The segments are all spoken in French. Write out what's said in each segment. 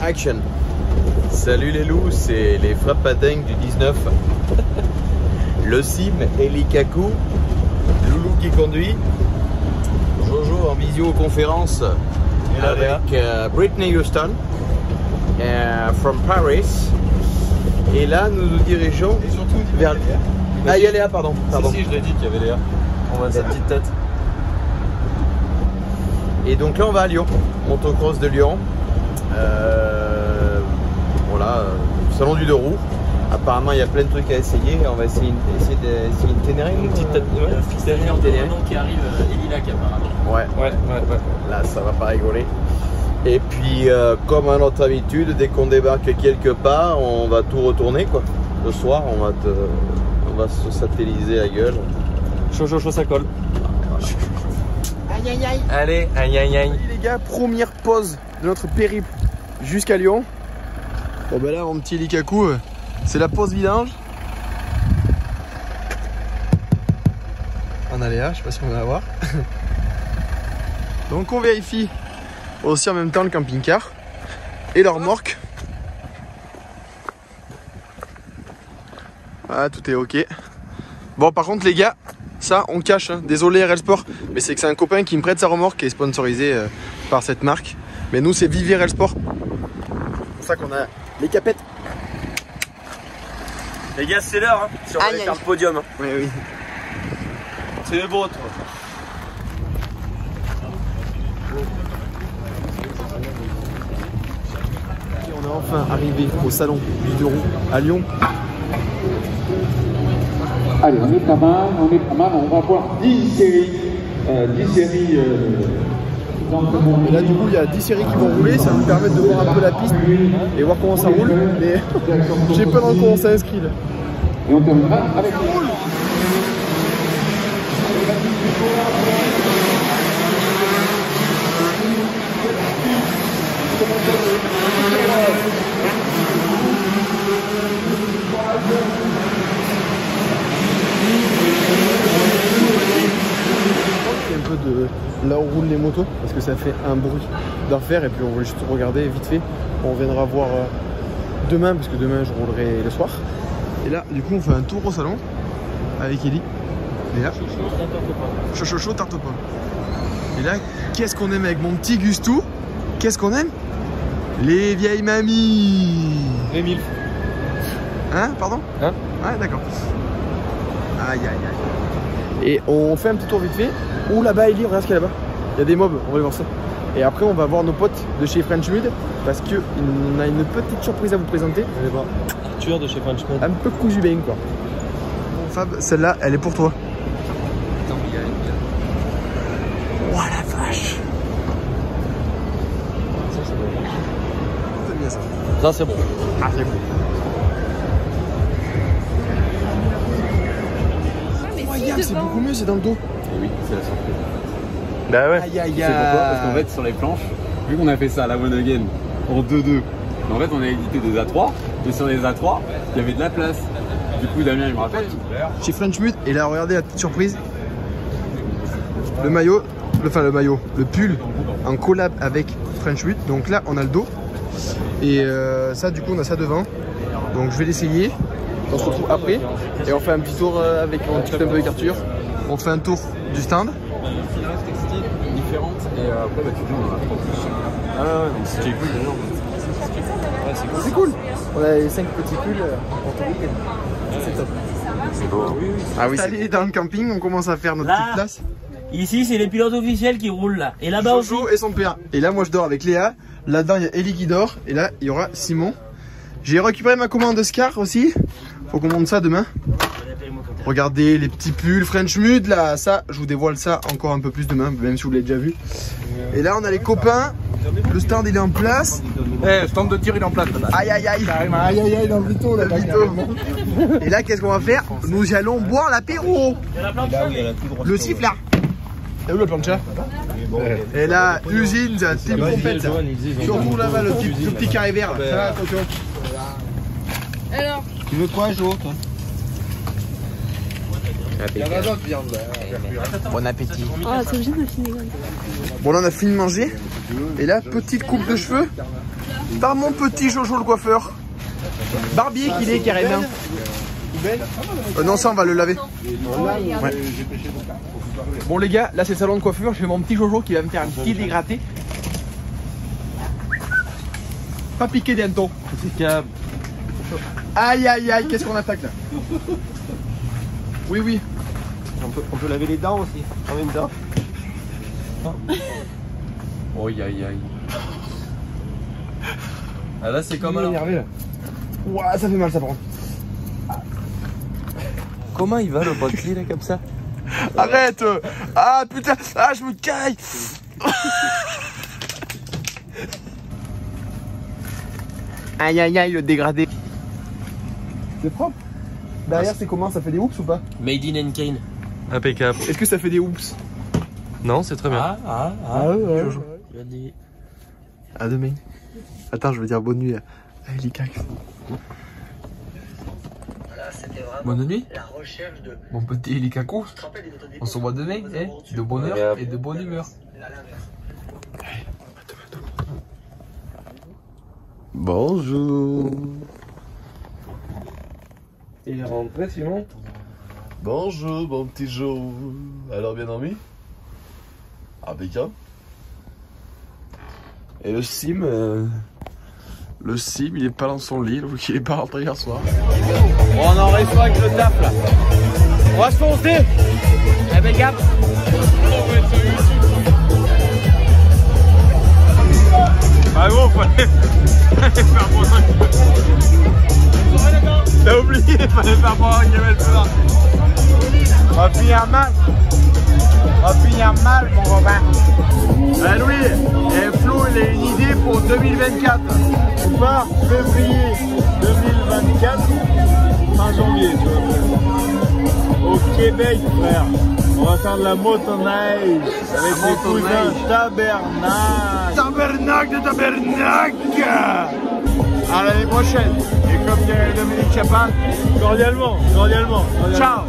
Action. Salut les loups, c'est les frappadingues du 19. Le Sim, Eli Kaku, Loulou qui conduit, Jojo en visioconférence avec Britney Houston from Paris. Et là nous nous dirigeons vers... Ah, il y a Léa, pardon. Si, je l'ai dit qu'il y avait Léa. On voit sa petite tête. Et donc là on va à Lyon, motocross de Lyon. Voilà, salon du deux roues. Apparemment il y a plein de trucs à essayer. On va essayer une Ténéré, une petite Ténéré qui arrive, Elilac apparemment. Ouais. Là ça va pas rigoler. Et puis comme à notre habitude, dès qu'on débarque quelque part, on va tout retourner quoi. Le soir on va se satelliser la gueule. Chaud, ça colle. Aïe aïe aïe. Allez, aïe. Les gars, première pause de notre périple jusqu'à Lyon. Bon ben là mon petit Likaku, c'est la pause vidange. On a Léa, je sais pas si on va la voir. Donc on vérifie aussi en même temps le camping-car et la remorque. Ah, tout est ok. Bon par contre les gars, ça on cache, hein. Désolé RL Sport, mais c'est que c'est un copain qui me prête sa remorque qui est sponsorisé par cette marque. Mais nous c'est Vivi RL Sport. C'est pour ça qu'on a les capettes. Les gars, c'est l'heure, hein, si on va aller faire le podium. Hein. Oui. C'est le beau, toi. Et on est enfin arrivé au salon du deux roues à Lyon. Allez, on est pas mal, on va voir 10 séries. Et là du coup il y a 10 séries qui vont rouler, ça va nous permettre de voir un peu la piste et voir comment ça roule. Mais j'ai peur de comment ça inscrit là. Et on terminera avec un peu de là où roulent les motos parce que ça fait un bruit d'enfer et puis on va juste regarder vite fait. On viendra voir demain parce que demain je roulerai le soir. Et là du coup on fait un tour au salon avec Eli. Et là chaud tarte aux pommes. Et là qu'est-ce qu'on aime avec mon petit Gustou? Qu'est-ce qu'on aime? Les vieilles mamies. Les milfs. Hein, pardon? Hein? Ouais, d'accord. Aïe. Et on fait un petit tour vite fait. Ouh, là-bas, Eli, regarde ce qu'il y a là-bas. Il y a des mobs, on va aller voir ça. Et après, on va voir nos potes de chez French Mud parce qu'on a une petite surprise à vous présenter. Allez voir. Arthur de chez French Mud. Un peu cousu bien, quoi. Fab, celle-là, elle est pour toi. Oh la vache. Ça, c'est bon. C'est bien ça. Ça, c'est bon. Ah, c'est bon. C'est beaucoup mieux, c'est dans le dos. Et oui, c'est la surprise. Bah ouais. Aïe. C'est pourquoi? Parce qu'en fait, sur les planches, vu qu'on a fait ça à la one again en 2-2, en fait, on a édité des A3, et sur les A3, il y avait de la place. Du coup, Damien, il me rappelle. Chez French Mud, et là, regardez la petite surprise. Le pull en collab avec French Mud. Donc là, on a le dos. Et ça, du coup, on a ça devant. Donc je vais l'essayer. On se retrouve après et on fait un petit tour avec un petit peu d'Arthur. On fait un tour du stand. Il reste textile différente et après bah, tu dis on en a trop plus. Ah ouais, donc ce qui est cool d'ailleurs. Ouais, c'est cool. C'est cool. On a les 5 petits pulls pour ton week-end. C'est top. C'est beau. Oui. Ah oui, allez dans le camping, on commence à faire notre petite place. Ici, c'est les pilotes officiels qui roulent là. Et là-bas aussi. Jojo et son père. Et là, moi, je dors avec Léa. Là-dedans, il y a Eli qui dort. Et là, il y aura Simon. J'ai récupéré ma commande de Scar aussi. Faut qu'on monte ça demain. Regardez les petits pulls French Mud là. Ça, je vous dévoile ça encore un peu plus demain, même si vous l'avez déjà vu. Et là, on a les copains. Le stand, il est en place. Le stand de tir, il est en place. Aïe, dans le bito, là, le bito. Et là, qu'est-ce qu'on va faire? Nous allons boire l'apéro. Le sifflard. Et où le plancha? Et là, usine, team compète. Surtout là-bas, le petit carré vert. Ça va, attention. Alors, Tu veux quoi, Jo, toi? Bon appétit. Oh, c'est obligé de finir. Bon là on a fini de manger. Et là, petite coupe de cheveux par mon petit Jojo le coiffeur. Barbier qu'il est carrément. Non, ça on va le laver. Ouais. Bon les gars, là c'est le salon de coiffure. Je fais mon petit Jojo qui va me faire un petit dégradé. Pas piqué bientôt. Aïe aïe aïe, qu'est-ce qu'on attaque là? Oui oui. On peut laver les dents aussi, en même temps. Oh aïe aïe aïe. Ah là c'est comme alors. Énervé là. Ouah, ça fait mal ça par contre. Comment il va le Bentley là comme ça? Arrête. Ah putain. Ah je me caille. Aïe aïe aïe le dégradé. C'est propre. Derrière c'est comment? Ça fait des oups ou pas? Made in Kane. Impeccable. Est-ce que ça fait des oups? Non, c'est très bien. Ouais. Je dis. À demain. Attends, je veux dire bonne nuit à Elicax. Bonne nuit. Mon petit Elikako. On se voit demain, hein, de bonheur et de bonne humeur. Bonjour. Il est rentré Simon? Bonjour mon petit Joe. Alors bien dormi? Impeccable. Et le sim, il est pas dans son lit, donc il est pas rentré hier soir. Bon, on en reste avec le taf là. On va se foncer. Impeccable. Ah bon, fallait faire bon. T'as oublié, il fallait faire bon un gamel plus tard. On va finir mal, mon Robin. Ben oui, et Flo, il a une idée pour 2024. On part février 2024, fin janvier, tu vois. Au Québec, frère. On va faire de la motoneige avec mes cousins Tabernac. Tabernac. À l'année prochaine. Et comme dirait Dominique Chapin, cordialement. Ciao.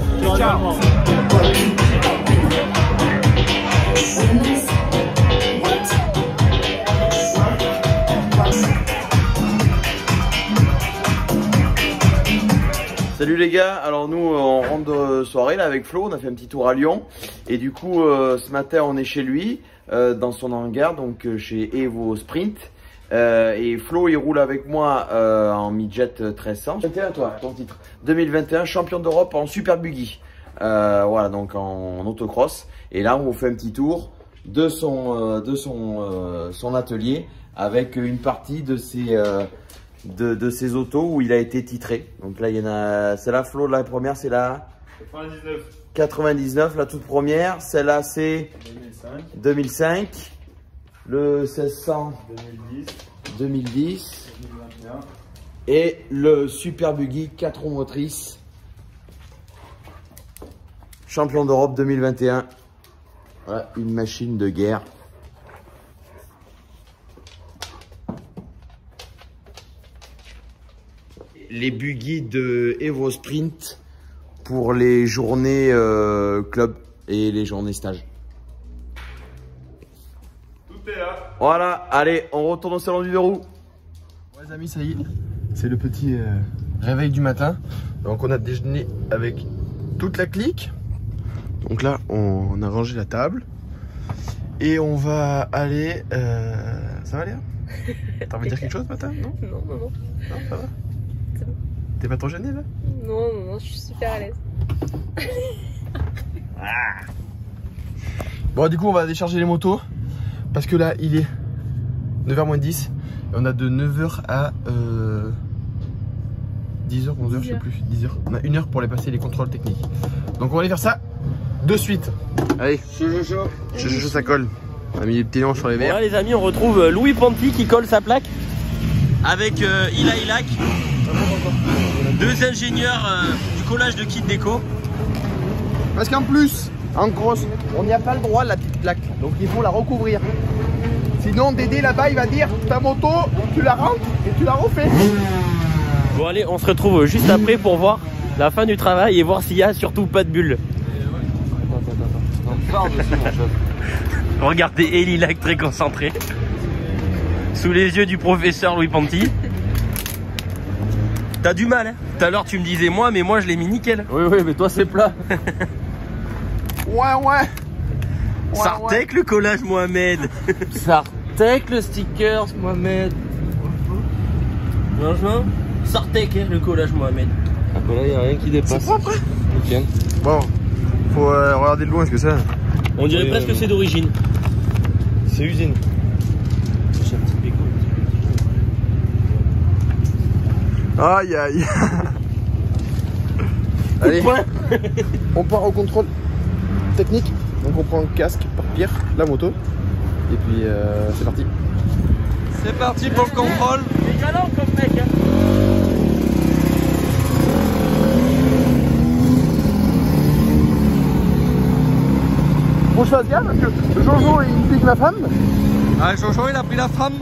Salut les gars, alors nous on rentre de soirée là avec Flo, on a fait un petit tour à Lyon. Et du coup ce matin on est chez lui, dans son hangar, donc chez Evo Sprint. Et Flo il roule avec moi en midget 1300. 2021 toi, ton titre 2021 champion d'Europe en super buggy. Voilà, donc en autocross. Et là on vous fait un petit tour de son atelier avec une partie de ses autos où il a été titré. Donc là il y en a, c'est la Flo, la première c'est la 99, la toute première. Celle-là c'est 2005. Le 1600 2010 et le Super Buggy 4 roues motrices champion d'Europe 2021. Voilà, une machine de guerre. Les buggy de Evo Sprint pour les journées club et les journées stage. Voilà, allez, on retourne au salon du 2 roues. Ouais les amis, ça y est, c'est le petit réveil du matin. Donc on a déjeuné avec toute la clique. Donc là, on a rangé la table. Et on va aller... Ça va Léa? T'as envie de dire quelque chose ce matin? Non, Non, ça va? T'es pas trop gêné là? Non, je suis super à l'aise. Bon du coup on va décharger les motos. Parce que là il est 9h moins 10 et on a de 9h à 10h, 11h, je sais plus, 10h. On a 1 heure pour aller passer les contrôles techniques. Donc on va aller faire ça de suite. Allez, Jojo ça colle. On a mis les petits lions sur les verres. Voilà les amis, on retrouve Louis Ponty qui colle sa plaque avec Ilac, deux ingénieurs du collage de kit déco. Parce qu'en plus, en grosse, on n'y a pas le droit la petite plaque. Donc il faut la recouvrir. Sinon Dédé là-bas il va dire ta moto, tu la rentres et tu la refais. Bon allez, on se retrouve juste après pour voir la fin du travail et voir s'il y a surtout pas de bulles. phare dessus, mon chef. Regardez Elilac très concentré. Sous les yeux du professeur Louis Ponty. T'as du mal, hein. Tout à l'heure tu me disais moi, mais moi je l'ai mis nickel. Oui, oui, mais toi c'est plat. Ouais. Sartec le collage Mohamed. Sartec le stickers Mohamed. Franchement, Sartec le collage Mohamed. Ah bah là y a rien qui dépasse. C'est propre. Nickel. Bon, faut regarder de loin ce que c'est. On dirait presque que c'est d'origine. C'est usine. Aïe aïe. Allez, on part au contrôle technique. Donc on prend le casque par Pierre, la moto. Et puis c'est parti. C'est parti pour le contrôle. C'est galant comme mec, hein. Faut que je fasse gaffe parce que Jojo il pique ma femme. Ah, Jojo il a pris la femme.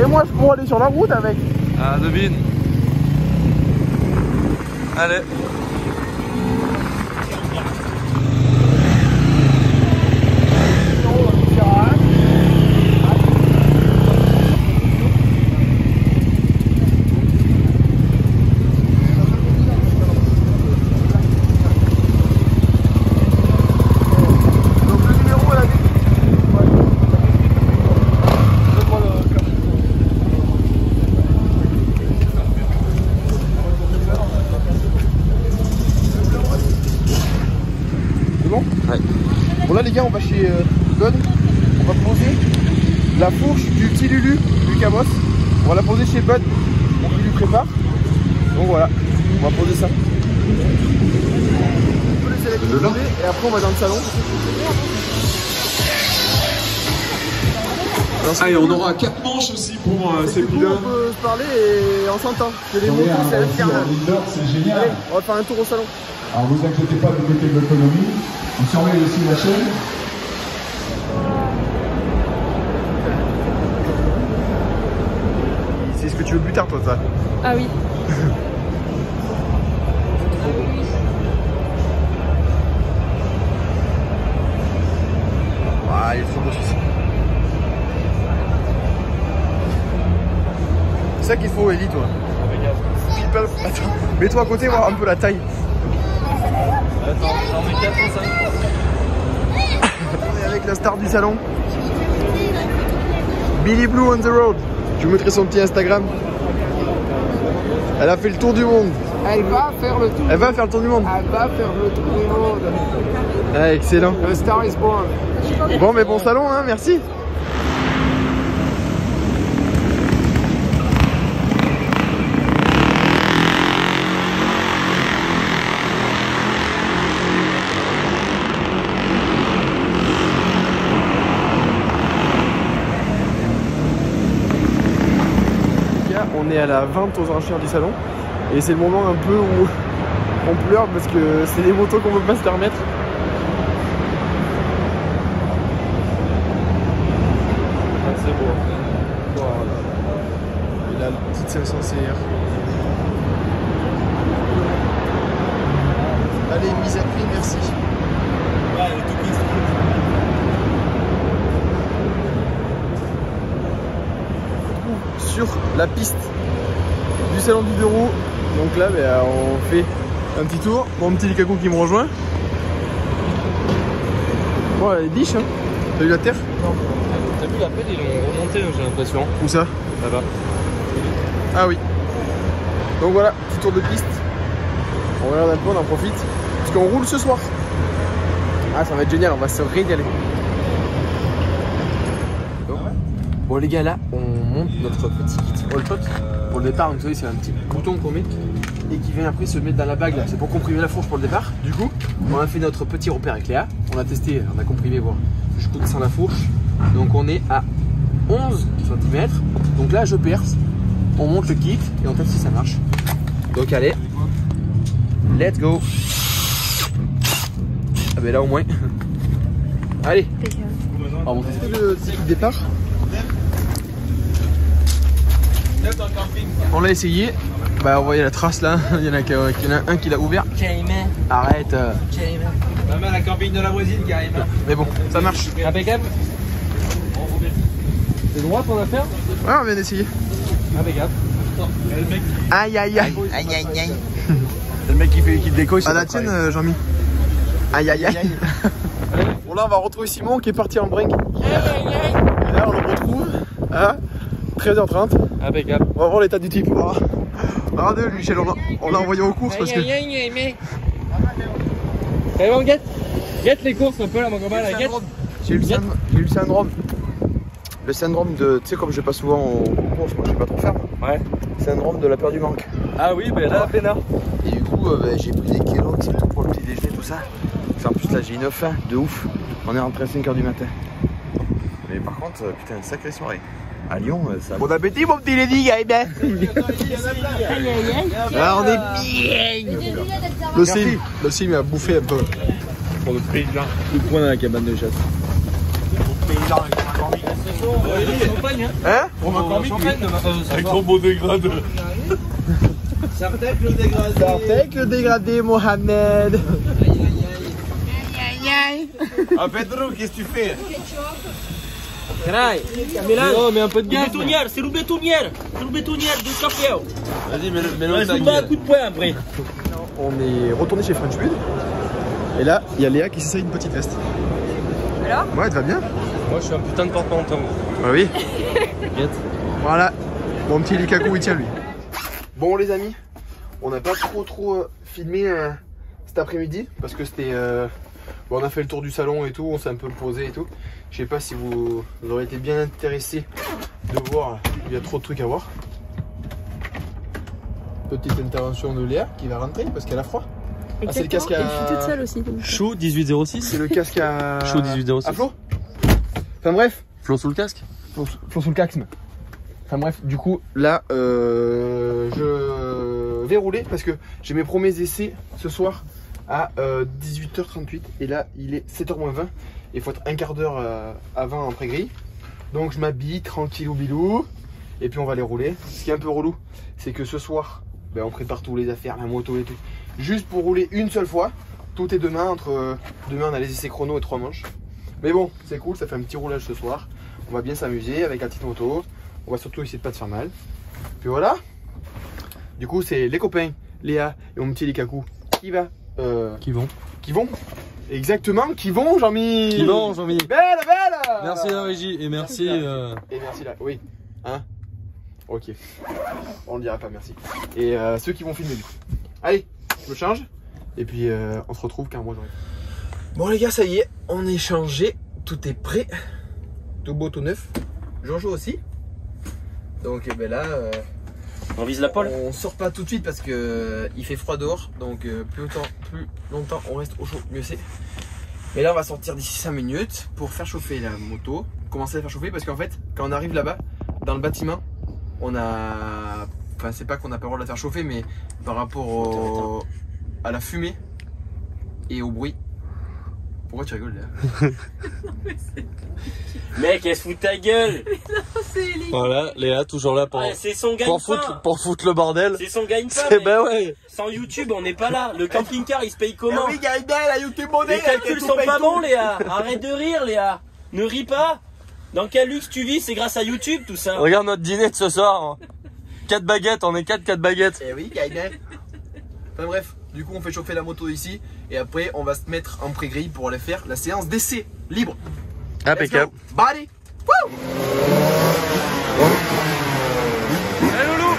Et moi je pourrais aller sur la route avec. Ah, devine. Allez. Bon là les gars on va chez God, on va poser la fourche du petit Lulu du Camos, on va la poser chez Bud pour qu'il lui prépare. Donc voilà, on va poser ça. On peut laisser la cuisine et après on va dans le salon. Ah, et on aura 4 manches aussi pour ces pilotes. On peut se parler et on s'entend. Parce que les motos c'est infernal. C'est génial. Allez, on va faire un tour au salon. Alors vous inquiétez pas du côté de l'autonomie, on surveille aussi la chaîne. C'est ce que tu veux plus tard toi ça. Ah oui. Ah il est trop beau celui-ci. C'est ça qu'il faut Ellie toi. Attends, mets-toi à côté voir un peu la taille. Attends, j'en mets 4 ou 5. On est avec la star du salon. Billy Blue on the road. Je vous mettrai son petit Instagram. Elle a fait le tour du monde. Elle va faire le tour. Elle va faire le tour du monde. Elle va faire le tour du monde. Ah, excellent. The star is born. Bon mais bon salon hein, merci. On est à la vente aux enchères du salon et c'est le moment un peu où on pleure parce que c'est des motos qu'on peut pas se permettre. Ah, c'est beau. Voilà. Et là, la petite 500 CR. Allez, mise à prix, merci. Ouais, elle est tout petite. Sur la piste du salon du 2 roues. Donc là on fait un petit tour. Mon petit Lukaku qui me rejoint. Bon elle est biche hein. T'as vu la terre? Non. T'as vu la pelle, ils l'ont remonté j'ai l'impression. Où ça? Là-bas. Ah oui. Donc voilà, petit tour de piste. On regarde un peu, on en profite. Parce qu'on roule ce soir. Ah ça va être génial, on va se régaler. Bon les gars là on monte notre petit kit all pot pour le départ, donc vous savez c'est un petit bouton qu'on met et qui vient après se mettre dans la bague là, c'est pour comprimer la fourche pour le départ. Du coup on a fait notre petit repère avec Léa, on a testé, on a comprimé voir jusqu'au descend la fourche, donc on est à 11 cm, donc là je perce, on monte le kit et on teste si ça marche. Donc allez, let's go. Ah ben là au moins, allez, on va monter le petit kit départ. On l'a essayé. Bah vous voyez la trace là, il y en a un qui l'a ouvert. Arrête. Maman, la camping de la voisine carrément. Mais bon, ça marche. Impeccable. C'est droit ton affaire? Ouais, on vient d'essayer. Impeccable. Aïe aïe aïe. C'est le mec qui fait qui décolle. À la tienne, Jean-Mi. Aïe aïe aïe. Bon là on va retrouver Simon qui est parti en break. Et là on le retrouve à 13h30. Impeccable. On va voir l'état du type. Regardez lui, Michel, on l'a envoyé aux courses parce que... Allez bon, guette les courses un peu là mon copain là, guette. J'ai eu le syndrome. Le syndrome de... Tu sais comme je vais pas souvent aux courses, moi je sais pas trop faire. Ouais. Syndrome de la peur du manque. Ah oui, ben là, peinard. Et du coup j'ai pris des kilos, c'est tout pour le petit déjeuner, tout ça. En plus là j'ai une faim de ouf. On est rentré à 5h du matin. Mais par contre, putain, une sacrée soirée. À Lyon, ça... Bon appétit mon petit Lady Gaïben. Ah, on est bien. Le sim a bouffé un peu. Pour le paysan. Tout point dans la cabane de chasse. Hein? Avec ton beau dégradé. Sartek le dégradé, Mohamed. Ah Pedro, qu'est-ce que tu fais? Non, mais un peu de gaz. C'est le bétonnière de café. Vas-y, mets-le Ouais, je un coup de poing après. On est retourné chez French Bud. Et là, il y a Léa qui s'essaye une petite veste. Alors? Ouais, elle va bien. Moi, je suis un putain de porte-manteau. Ah oui. Voilà. Mon petit Lukaku, il tient lui. Bon les amis, on n'a pas trop filmé cet après-midi parce que c'était... Bon, on a fait le tour du salon et tout, on s'est un peu posé et tout. Je sais pas si vous aurez été bien intéressé de voir, il y a trop de trucs à voir. Petite intervention de Léa qui va rentrer parce qu'elle a froid. Ah, c'est le casque à... Et je suis toute seule aussi. Donc... Chaud 1806. C'est le casque à... Chaud 1806. À Flo. Enfin bref. Flo sous le casque. Flo sous le casque. Enfin bref, du coup, là, je vais rouler parce que j'ai mes premiers essais ce soir à 18h38 et là il est 7h-20 et il faut être un quart d'heure avant en pré-grille. Donc je m'habille tranquillou bilou et puis on va les rouler. Ce qui est un peu relou, c'est que ce soir ben, on prépare tous les affaires, la moto et tout, juste pour rouler une seule fois. Tout est demain, demain on a les essais chrono et 3 manches. Mais bon, c'est cool, ça fait un petit roulage ce soir. On va bien s'amuser avec la petite moto. On va surtout essayer de pas se faire mal. Puis voilà. Du coup c'est les copains, Léa et mon petit Lukaku qui va Qui vont. Exactement, qui vont, Jean-Mi. Qui vont, Jean-Mi. Belle. Merci la régie et merci. Et merci là, oui. Hein? Ok. On ne dira pas merci. Et ceux qui vont filmer du coup. Allez, je me change. Et puis on se retrouve car moi j'arrive. Bon les gars, ça y est, on est changé. Tout est prêt. Tout beau, tout neuf. Jojo aussi. Donc et ben là. On vise la pole. On sort pas tout de suite parce que il fait froid dehors, donc plus longtemps on reste au chaud, mieux c'est. Mais là on va sortir d'ici 5 minutes pour faire chauffer la moto, commencer à faire chauffer parce qu'en fait quand on arrive là-bas dans le bâtiment, on a, enfin c'est pas qu'on n'a pas le droit de la faire chauffer, mais par rapport à la fumée et au bruit. Pourquoi tu rigoles là? Mec, elle se fout de ta gueule. Voilà, Léa toujours là pour, c'est son pour foutre le bordel. C'est son gagne-pain. Ben ouais. Sans YouTube, on n'est pas là. Le camping-car, il se paye comment? Oui, Gaïda, la YouTube modèle. Les calculs sont pas bons, Léa. Arrête de rire, Léa. Ne ris pas. Dans quel luxe tu vis? C'est grâce à YouTube, tout ça. Regarde notre dîner de ce soir. 4 baguettes, on est 4 baguettes. Eh oui, Gaïda. Enfin bref, du coup on fait chauffer la moto ici et après on va se mettre en pré-grille pour aller faire la séance d'essai libre. Impeccable. Body. Woo! Allez, loulou.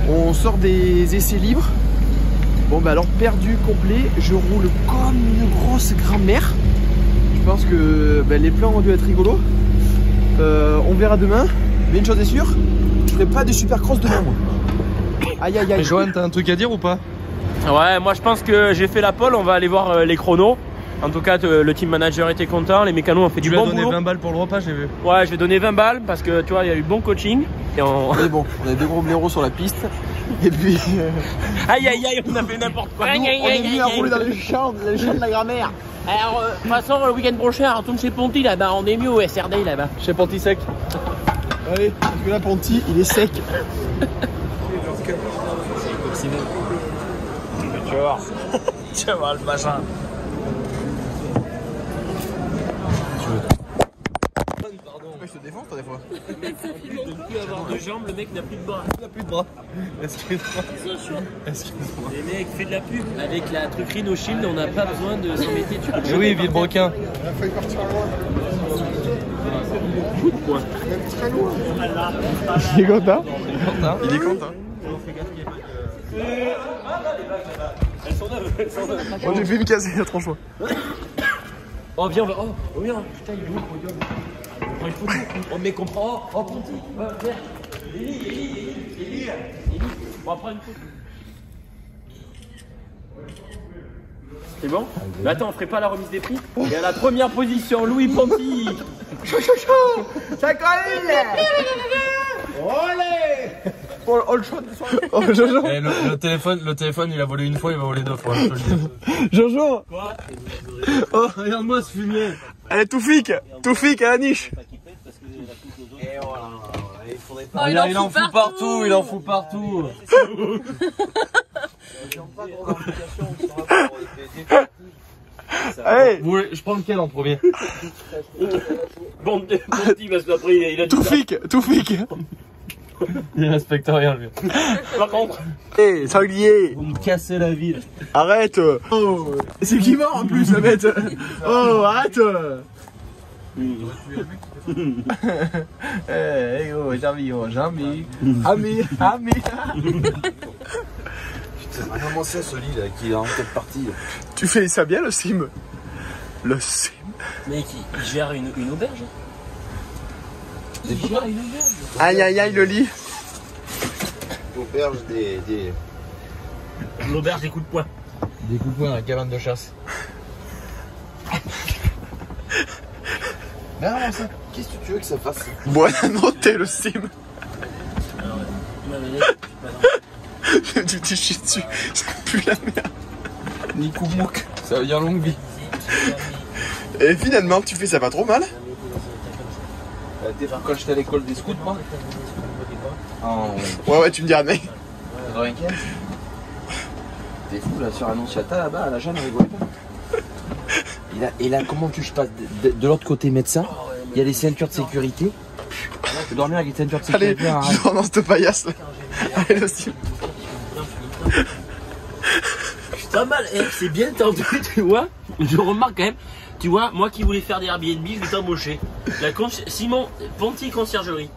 On sort des essais libres. Bon bah alors perdu complet, je roule comme une grosse grand-mère. Je pense que bah, les plans ont dû être rigolos. On verra demain, mais une chose est sûre, je ferai pas de supercross demain moi. Aïe aïe aïe. Johan, t'as un truc à dire ou pas? Ouais, moi je pense que j'ai fait la pole, on va aller voir les chronos. En tout cas, le team manager était content, les mécanos ont fait du bon boulot. Tu lui as donné 20 balles pour le repas, j'ai vu. Ouais, je vais donner 20 balles parce que tu vois, il y a eu bon coaching. Et Mais bon, on a deux gros blaireaux sur la piste. Et puis. Aïe aïe aïe, on a fait n'importe quoi. Nous, on est venu à rouler dans les champs de la grammaire. Alors, de toute façon, le week-end prochain, on retourne chez Ponty là-bas, on est mieux au SRD là-bas. Chez Ponty sec. Allez, parce que là, Ponty, il est sec. Tu vas voir. Tu vas voir le machin. Je te défonce toi des fois. Le mec il ne peut plus avoir de jambes, le mec n'a plus de bras. Il n'a plus de bras. Excuse-moi. Excuse-moi. Les mecs, fait de la pub. Avec la truquerie No Shield, on n'a pas besoin de s'embêter. Tu peux oui, Villebrequin. Il a failli partir loin. Très loin. Il est content. Il est content. Elles sont neuves. Oh, j'ai fait me casser, il y a trop choix. Oh, viens, on va. Oh, viens. Putain, il est où? On prend une photo. Oh, mais comprends. Oh, Ponty. Viens. Élie. On va prendre une photo. C'est bon? Mais attends, on ferait pas la remise des prix? Et à la première position, Louis Ponty. Ça colle. Olé. Oh le choix de soir. Oh Jojo. Eh, le téléphone, il a volé une fois, il va voler deux fois. Je te le dis. Jojo. Quoi? Oh, regarde-moi ce fumier. Elle est Toufik à la niche. Et voilà. Il faudrait pas. Oh, Il en fout partout, il en fout partout. Allez. Je prends lequel en premier? Ponty, parce qu'après, il a dit. Toufik. Il respecte rien, lui. Par contre. Hé, sanglier. Vous me cassez la ville. Arrête. Oh, c'est qui mort en plus, la bête. Oh, arrête. Eh, oh, jamais. Ami. Putain, comment c'est ce lit là qui est en tête partie? Tu fais ça bien le sim. Le sim. Mec, il gère une auberge. Il gère une auberge. Aïe, le lit. L'auberge des. L'auberge des coups de poing. Des coups de poing dans la cabane de chasse. Mais non, ça. Qu'est-ce que tu veux que ça fasse? Bon, noter le sim. Tu t'es chié dessus. Ça pue la merde. Nikoumok. Ça veut dire longue vie. Et finalement, tu fais ça pas trop mal. Quand j'étais à l'école des scouts, moi. Ouais, tu me diras, mec. 95. T'es fou là, sur Annonciata là-bas, elle a jamais rigolé. Et là, comment je passe de l'autre côté médecin? Il y a les ceintures de sécurité. Je peux dormir avec les ceintures de sécurité. Allez, je dors dans cette paillasse là. Allez, le sim. Putain, mal, c'est bien tendu, tu vois. Je remarque quand même. Tu vois, moi qui voulais faire des Airbnb, je vais t'embaucher. Simon Ponty conciergerie.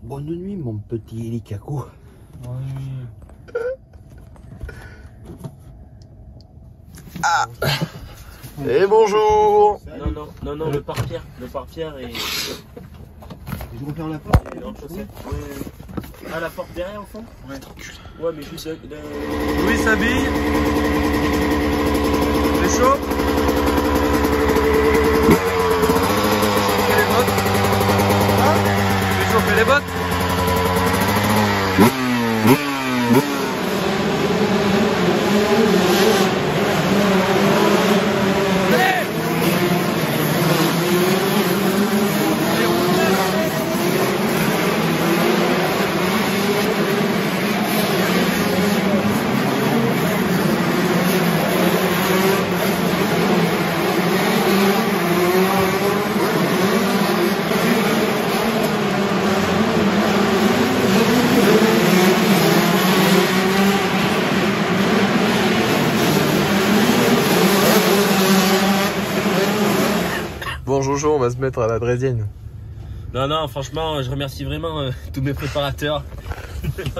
Bonne nuit, mon petit Elikaku. Ah. Et bonjour. Non, le pare-pierre est. Je referme la porte. Ah, la porte derrière au fond? Ouais. Ouais, mais juste Louis s'habille. C'est chaud. Les bottes. Hein? Fais chauffer les bottes. Jojo, on va se mettre à la Drésienne. Non, non, franchement, je remercie vraiment tous mes préparateurs.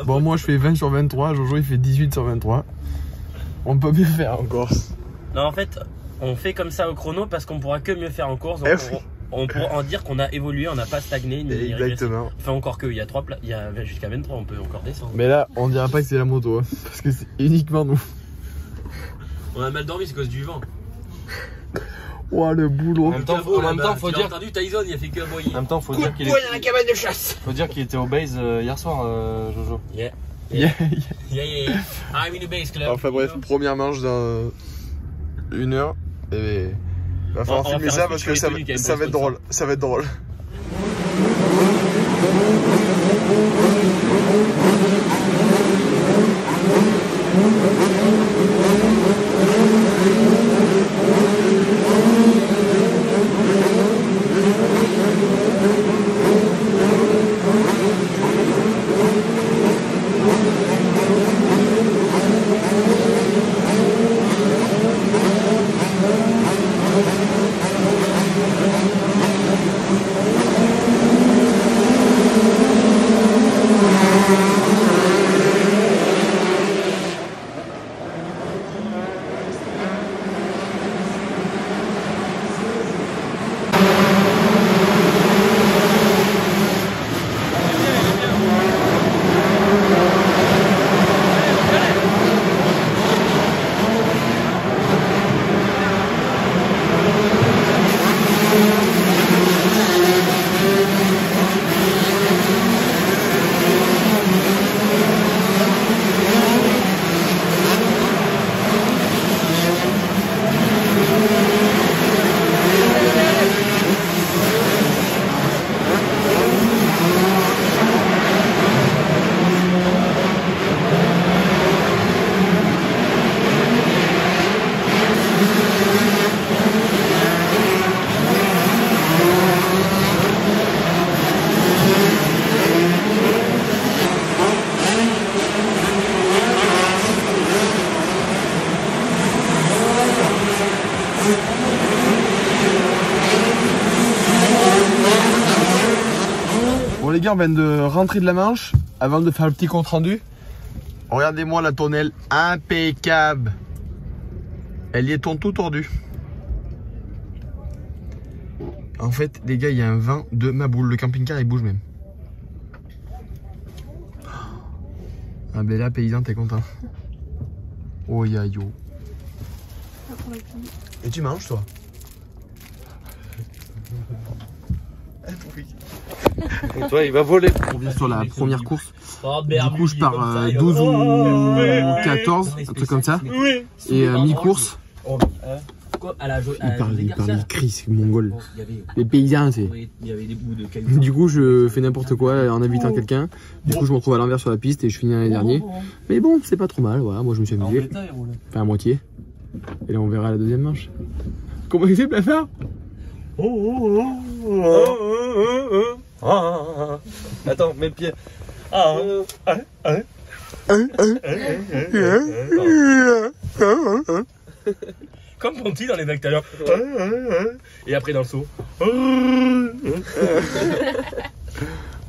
Bon, moi je fais 20 sur 23, Jojo il fait 18 sur 23. On peut mieux faire en course. Non, en fait, on fait comme ça au chrono parce qu'on pourra que mieux faire en course. Donc on pourra en dire qu'on a évolué, on n'a pas stagné ni exactement. Enfin, encore que, il y a 3 il y a jusqu'à 23, on peut encore descendre. Mais là, on dira pas que c'est la moto, hein, parce que c'est uniquement nous. On a mal dormi, c'est à cause du vent. Ouah, le boulot. En même temps, faut dire. Entendu, Tyson, il a fait que aboyer. En même temps, faut dire qu'il dans la cabane de chasse. Faut dire qu'il était au base hier soir, Jojo. Yeah. Yeah. Yeah. I'm in the base club. Enfin bref, première manche dans 1 heure. Et va falloir filmer ça parce que ça va être drôle. Ça va être drôle. Bon les gars, on vient de rentrer de la Manche. Avant de faire le petit compte rendu, regardez-moi la tonnelle impeccable. Elle y est tout tordue. En fait les gars, il y a un vent de ma boule. Le camping-car il bouge même. Ah ben là paysan, t'es content. Oh ya yo. Et tu manges toi? Et toi, il va voler. On vient sur la première course. Oh, Du coup, je pars 12 ou 14, un truc comme ça. Et mi-course, il parle crie, c'est mongol. Les paysans, c'est. Du coup, je fais n'importe quoi en invitant quelqu'un. Du coup, je me retrouve à l'envers sur la piste et je finis l'année dernière. Mais bon, c'est pas trop mal. Voilà, moi, je me suis amusé. Enfin, à moitié. Et là, on verra la deuxième manche. Comment il fait, Blafard? Attends, mets le pied. Comme Ponty dans les vagues tout à l'heure. Et après dans le saut.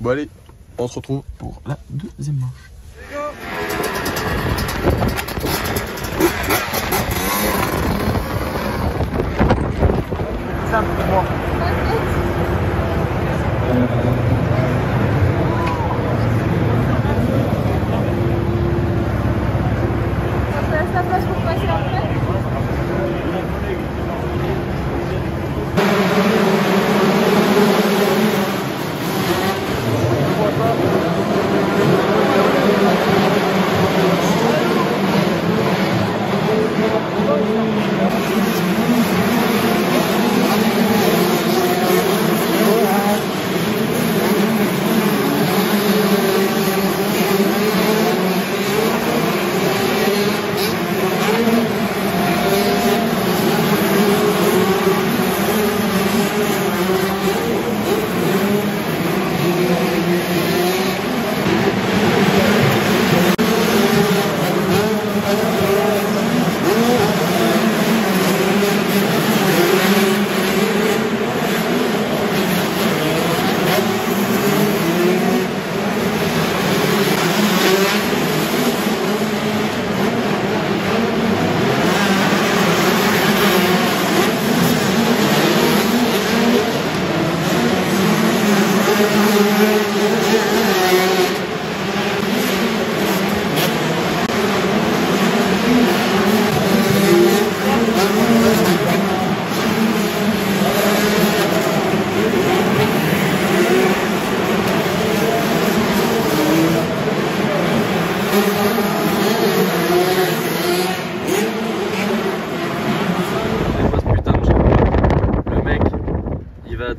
Bon allez, on se retrouve pour la deuxième manche. Simple pour moi. Ça passe pour passer après.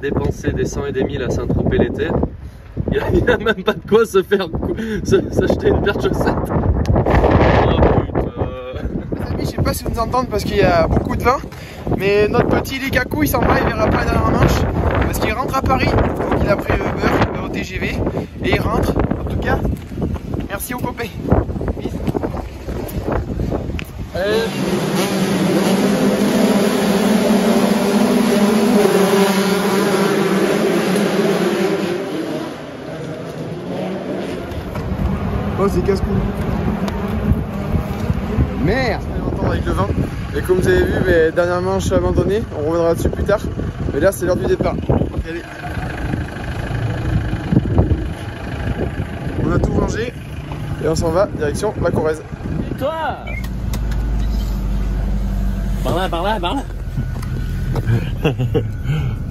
dépenser des 100 et des 1000 à Saint-Tropez l'été. Il n'y a même pas de quoi se faire s'acheter une paire de chaussettes. Oh putain. Les amis, je sais pas si vous nous entendez parce qu'il y a beaucoup de vent, mais notre petit Lukaku il s'en va, il verra pas la dernière manche parce qu'il rentre à Paris, donc il a pris le Uber au TGV et il rentre. En tout cas, merci aux copains. Oh, c'est casse-cou. Merde. Longtemps avec le vent. Et comme vous avez vu, mes dernières manches abandonnées, on reviendra dessus plus tard. Mais là, c'est l'heure du départ. Allez. On a tout rangé et on s'en va direction la Corrèze. Et toi? Par là, par là, par là.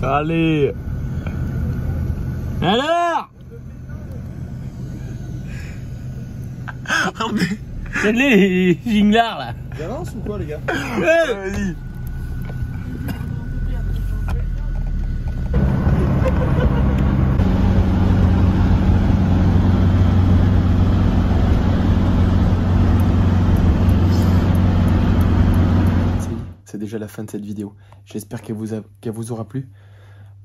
Allez. Alors? C'est les jinglards là. J'avance ou quoi les gars? Vas-y. C'est déjà la fin de cette vidéo. J'espère qu'elle vous aura plu.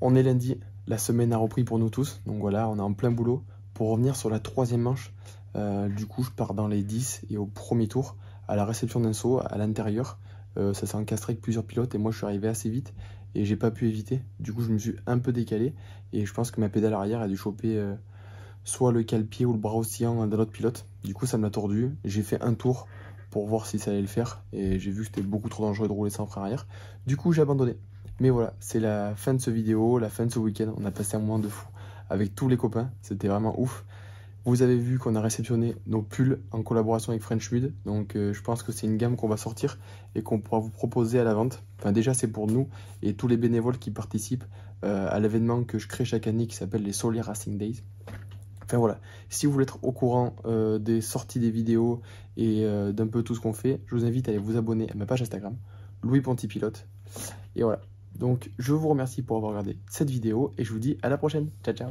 On est lundi, la semaine a repris pour nous tous. Donc voilà, on est en plein boulot. Pour revenir sur la troisième manche, du coup je pars dans les 10 et au premier tour, à la réception d'un saut, à l'intérieur, ça s'est encastré avec plusieurs pilotes et moi je suis arrivé assez vite et j'ai pas pu éviter. Du coup je me suis un peu décalé et je pense que ma pédale arrière a dû choper soit le cale-pied ou le bras oscillant d'un autre pilote. Du coup ça me l'a tordu. J'ai fait un tour pour voir si ça allait le faire et j'ai vu que c'était beaucoup trop dangereux de rouler sans frein arrière. Du coup j'ai abandonné. Mais voilà, c'est la fin de ce vidéo, la fin de ce week-end. On a passé un moment de fou avec tous les copains, c'était vraiment ouf. Vous avez vu qu'on a réceptionné nos pulls en collaboration avec French Mud, donc je pense que c'est une gamme qu'on va sortir et qu'on pourra vous proposer à la vente. Enfin déjà c'est pour nous et tous les bénévoles qui participent à l'événement que je crée chaque année qui s'appelle les Solar Racing Days. Enfin voilà, si vous voulez être au courant des sorties des vidéos et d'un peu tout ce qu'on fait, je vous invite à aller vous abonner à ma page Instagram, Louis Ponty Pilote. Et voilà, donc je vous remercie pour avoir regardé cette vidéo et je vous dis à la prochaine. Ciao ciao.